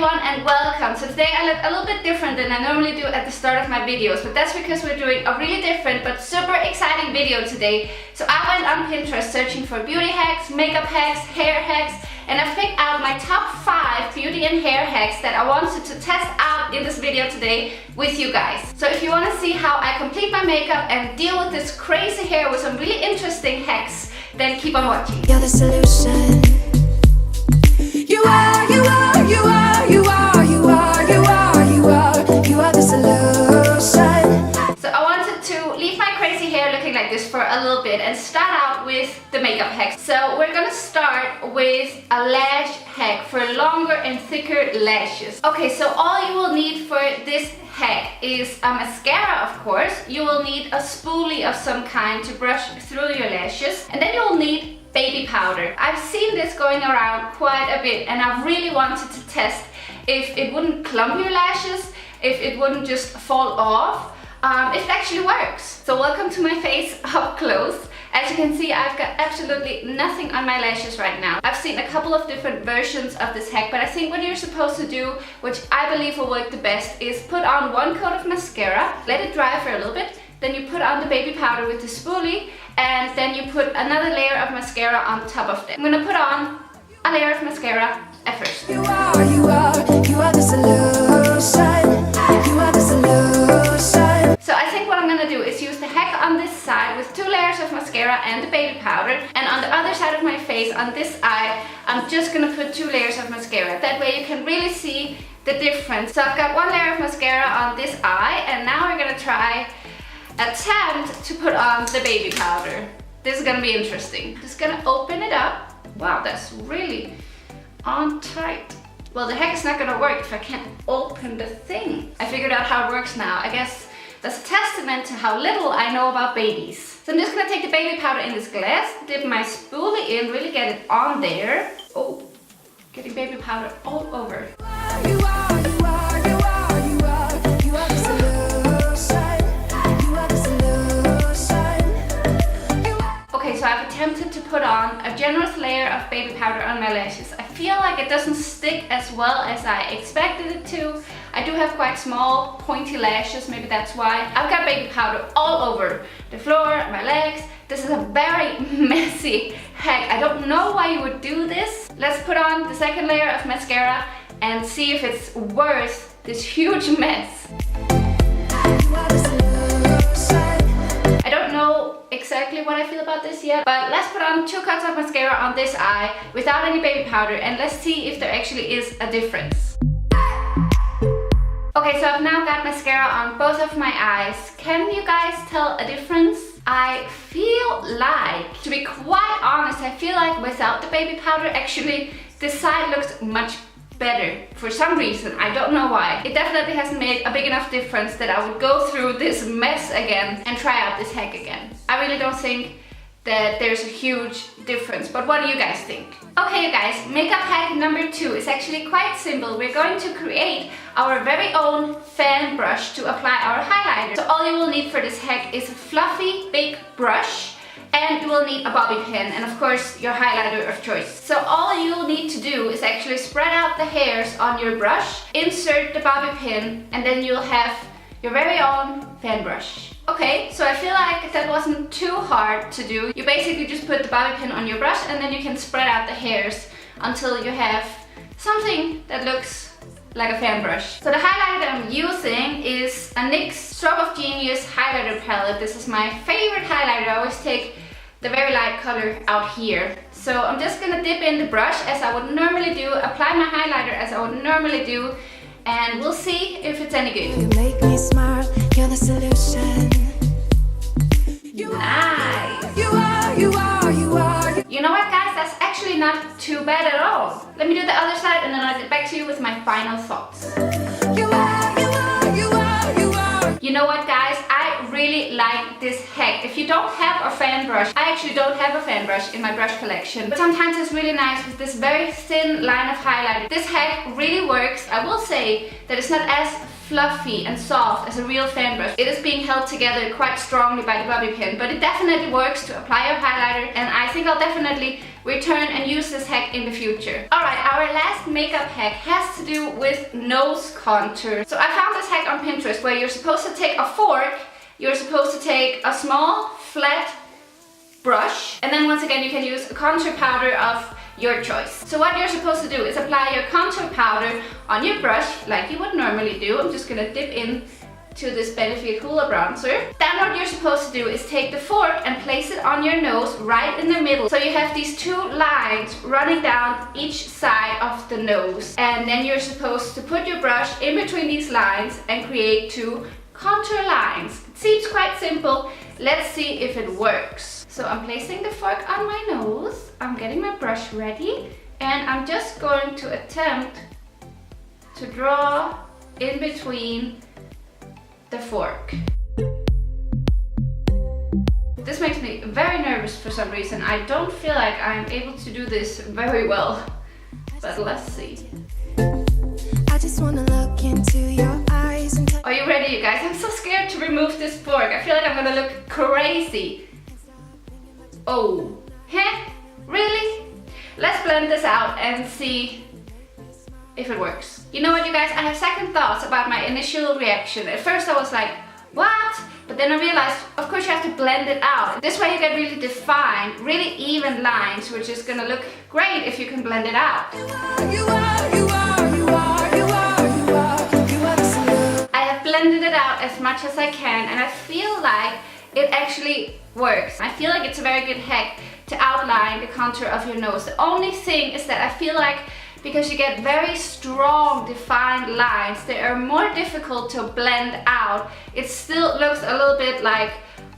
everyone and welcome. So today I look a little bit different than I normally do at the start of my videos, but that's because we're doing a really different but super exciting video today. So I went on Pinterest searching for beauty hacks, makeup hacks, hair hacks, and I picked out my top 5 beauty and hair hacks that I wanted to test out in this video today with you guys. So if you want to see how I complete my makeup and deal with this crazy hair with some really interesting hacks, then keep on watching. You're the solution. You are the solution. So I wanted to leave my crazy hair looking like this for a little bit and start out with the makeup hack. So we're gonna start with a lash hack for longer and thicker lashes. Okay, so all you will need for this hack is a mascara, of course. You will need a spoolie of some kind to brush through your lashes, and then you'll need baby powder. I've seen this going around quite a bit and I've really wanted to test if it wouldn't clump your lashes, if it wouldn't just fall off, if it actually works. So welcome to my face up close. As you can see, I've got absolutely nothing on my lashes right now. I've seen a couple of different versions of this hack, but I think what you're supposed to do, which I believe will work the best, is put on one coat of mascara, let it dry for a little bit, then you put on the baby powder with the spoolie, and then you put another layer of mascara on top of it. I'm gonna put on a layer of mascara at first. You are the solution. You are the solution. So I think what I'm gonna do is use the hack on this side with 2 layers of mascara and the baby powder, and on the other side of my face, on this eye, I'm just gonna put 2 layers of mascara. That way you can really see the difference. So I've got 1 layer of mascara on this eye, and now we're gonna try attempt to put on the baby powder. This is gonna be interesting. Just gonna open it up. Wow, that's really on tight. Well, the hack is not gonna work if I can't open the thing. I figured out how it works now. I guess that's a testament to how little I know about babies. So I'm just gonna take the baby powder in this glass, dip my spoolie in, really get it on there. Oh, getting baby powder all over. You are the solution. You are the solution. Okay, so I've attempted to put on a generous layer of baby powder on my lashes. I feel like it doesn't stick as well as I expected it to. I do have quite small, pointy lashes, maybe that's why. I've got baby powder all over the floor, my legs. This is a very messy hack. I don't know why you would do this. Let's put on the second layer of mascara and see if it's worth this huge mess. I don't know exactly what I feel about this yet, but let's put on 2 coats of mascara on this eye without any baby powder, and let's see if there actually is a difference. Okay, so I've now got mascara on both of my eyes. Can you guys tell a difference? I feel like, to be quite honest, I feel like without the baby powder, actually, this side looks much better for some reason. I don't know why. It definitely hasn't made a big enough difference that I would go through this mess again and try out this hack again. I really don't think that there's a huge difference, but what do you guys think? Okay, you guys, makeup hack number 2 is actually quite simple. We're going to create our very own fan brush to apply our highlighter. So all you will need for this hack is a fluffy big brush, and you will need a bobby pin and of course your highlighter of choice. So all you'll need to do is actually spread out the hairs on your brush, insert the bobby pin, and then you'll have your very own fan brush. Okay, so I feel like that wasn't too hard to do. You basically just put the bobby pin on your brush and then you can spread out the hairs until you have something that looks like a fan brush. So the highlighter that I'm using is a NYX Stroke of Genius highlighter palette. This is my favorite highlighter. I always take the very light color out here. So I'm just gonna dip in the brush as I would normally do, apply my highlighter as I would normally do, and we'll see if it's any good. You make me smile. You're the solution. Nice! You are. You know what, guys? That's actually not too bad at all. Let me do the other side and then I'll get back to you with my final thoughts. You are. You know what, guys? I really really like this hack. If you don't have a fan brush, I actually don't have a fan brush in my brush collection, but sometimes it's really nice with this very thin line of highlighter. This hack really works. I will say that it's not as fluffy and soft as a real fan brush. It is being held together quite strongly by the bobby pin, but it definitely works to apply your highlighter, and I think I'll definitely return and use this hack in the future. Alright, our last makeup hack has to do with nose contour. So I found this hack on Pinterest where you're supposed to take a fork, you're supposed to take a small flat brush, and then once again you can use a contour powder of your choice. So what you're supposed to do is apply your contour powder on your brush like you would normally do. I'm just gonna dip in to this Benefit Hoola bronzer. Then what you're supposed to do is take the fork and place it on your nose right in the middle. So you have these two lines running down each side of the nose. And then you're supposed to put your brush in between these lines and create two contour lines. It seems quite simple. Let's see if it works. So I'm placing the fork on my nose, I'm getting my brush ready, and I'm just going to attempt to draw in between the fork. This makes me very nervous for some reason. I don't feel like I'm able to do this very well, but let's see. I just wanna look into your eyes and Are you ready, you guys? I'm so scared to remove this fork. I feel like I'm gonna look crazy. Oh, heh? Really? Let's blend this out and see if it works. You know what, you guys? I have second thoughts about my initial reaction. At first I was like, what? But then I realized, of course you have to blend it out. This way you get really defined, really even lines, which is gonna look great if you can blend it out. I have blended it out as much as I can, and I feel like it actually works. I feel like it's a very good hack to outline the contour of your nose. The only thing is that I feel like because you get very strong defined lines, they are more difficult to blend out. It still looks a little bit like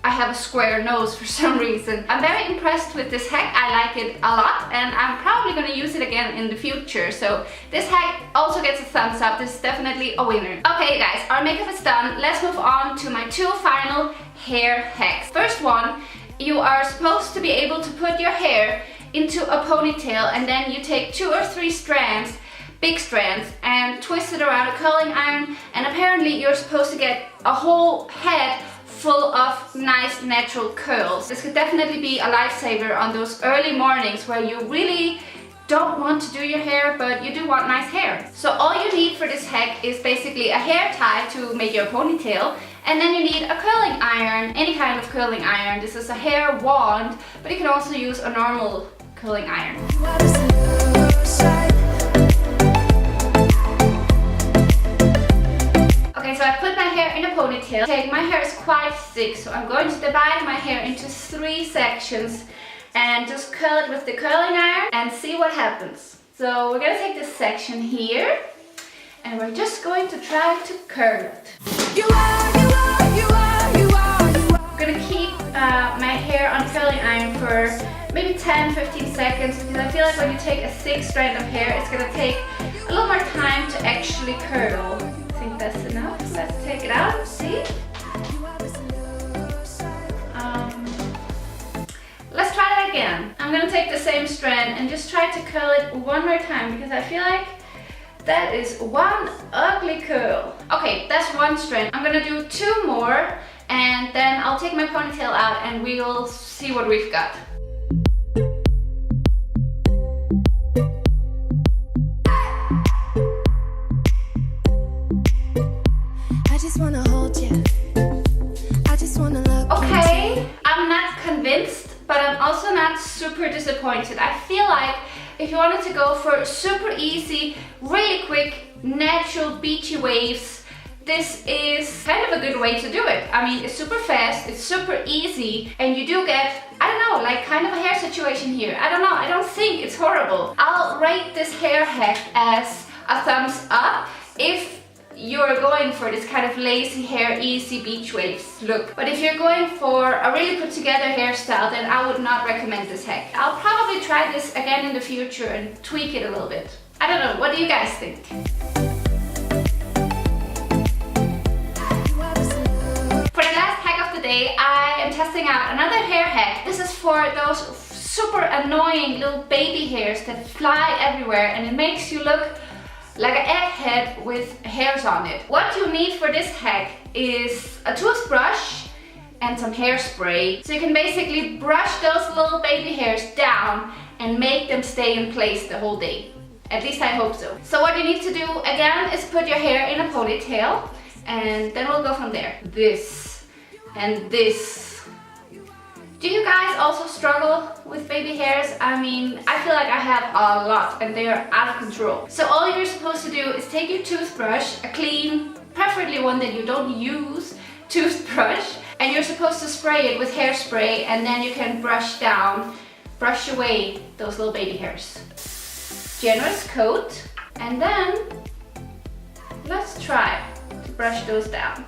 I have a square nose for some reason. I'm very impressed with this hack. I like it a lot, and I'm probably gonna use it again in the future. So this hack also gets a thumbs up. This is definitely a winner. Okay guys, our makeup is done. Let's move on to my two final hair hacks. First one, you are supposed to be able to put your hair into a ponytail, and then you take 2 or 3 strands, big strands, and twist it around a curling iron, and apparently you're supposed to get a whole head full of nice natural curls. This could definitely be a lifesaver on those early mornings where you really don't want to do your hair, but you do want nice hair. So all you need for this hack is basically a hair tie to make your ponytail, and then you need a curling iron, any kind of curling iron. This is a hair wand, but you can also use a normal curling iron. Okay, so I put my hair in a ponytail. Okay, my hair is quite thick, so I'm going to divide my hair into 3 sections and just curl it with the curling iron and see what happens. So we're gonna take this section here and we're just going to try to curl it. I'm gonna keep my hair on curling iron for maybe 10-15 seconds, because I feel like when you take a thick strand of hair, it's gonna take a little more time to actually curl. I think that's enough. Let's take it out and see. Let's try that again. I'm gonna take the same strand and just try to curl it one more time, because I feel like that is one ugly curl. Okay, that's one strand. I'm gonna do 2 more, and then I'll take my ponytail out and we'll see what we've got. I just wanna hold you. I just wanna look. Okay, I'm not convinced, but I'm also not super disappointed. I feel like if you wanted to go for super easy, really quick, natural beachy waves, this is kind of a good way to do it. I mean, it's super fast, it's super easy, and you do get, I don't know, like kind of a hair situation here. I don't know, I don't think it's horrible. I'll rate this hair hack as a thumbs up if you're going for this kind of lazy hair, easy beach waves look. But if you're going for a really put together hairstyle, then I would not recommend this hack. I'll probably try this again in the future and tweak it a little bit. I don't know, what do you guys think? For the last hack of the and testing out another hair hack. This is for those super annoying little baby hairs that fly everywhere and it makes you look like an egghead with hairs on it. What you need for this hack is a toothbrush and some hairspray. So you can basically brush those little baby hairs down and make them stay in place the whole day. At least I hope so. So what you need to do again is put your hair in a ponytail and then we'll go from there. This and this. Do you guys also struggle with baby hairs? I mean, I feel like I have a lot and they are out of control. So all you're supposed to do is take your toothbrush, a clean, preferably one that you don't use, toothbrush, and you're supposed to spray it with hairspray and then you can brush away those little baby hairs. Generous coat, and then let's try to brush those down.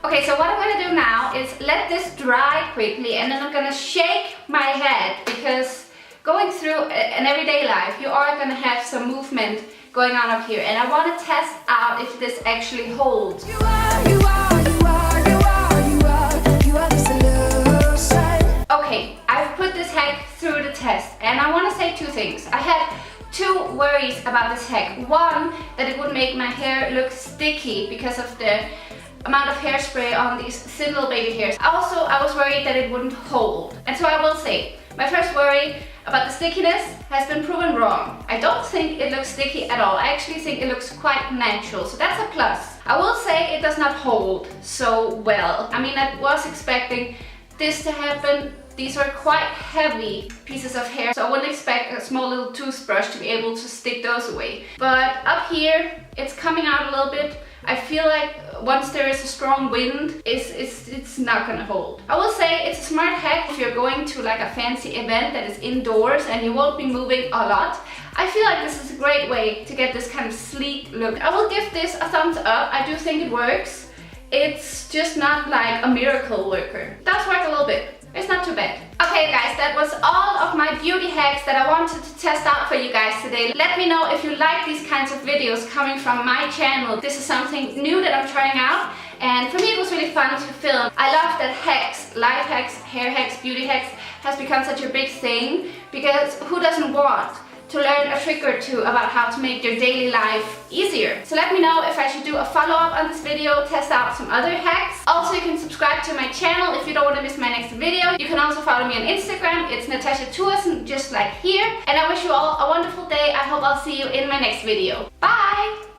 Okay, so what I'm gonna do now is let this dry quickly and then I'm gonna shake my head because going through an everyday life, you are gonna have some movement going on up here and I wanna test out if this actually holds. Okay, I've put this hack through the test and I want to say two things. I had two worries about this hack. One, that it would make my hair look sticky because of the amount of hairspray on these thin little baby hairs. Also, I was worried that it wouldn't hold. And so I will say, my first worry about the stickiness has been proven wrong. I don't think it looks sticky at all. I actually think it looks quite natural, so that's a plus. I will say it does not hold so well. I mean, I was expecting this to happen. These are quite heavy pieces of hair, so I wouldn't expect a small little toothbrush to be able to stick those away. But up here, it's coming out a little bit. I feel like once there is a strong wind, it's not gonna hold. I will say it's a smart hack if you're going to like a fancy event that is indoors and you won't be moving a lot. I feel like this is a great way to get this kind of sleek look. I will give this a thumbs up. I do think it works. It's just not like a miracle worker. It does work a little bit. It's not too bad. Okay guys, that was all of my beauty hacks that I wanted to test out for you guys today. Let me know if you like these kinds of videos coming from my channel. This is something new that I'm trying out and for me it was really fun to film. I love that hacks, life hacks, hair hacks, beauty hacks has become such a big thing because who doesn't want to learn a trick or two about how to make your daily life easier. So let me know if I should do a follow-up on this video, test out some other hacks. Also, you can subscribe to my channel if you don't want to miss my next video. You can also follow me on Instagram. It's Natasha Thuesen, just like here. And I wish you all a wonderful day. I hope I'll see you in my next video. Bye!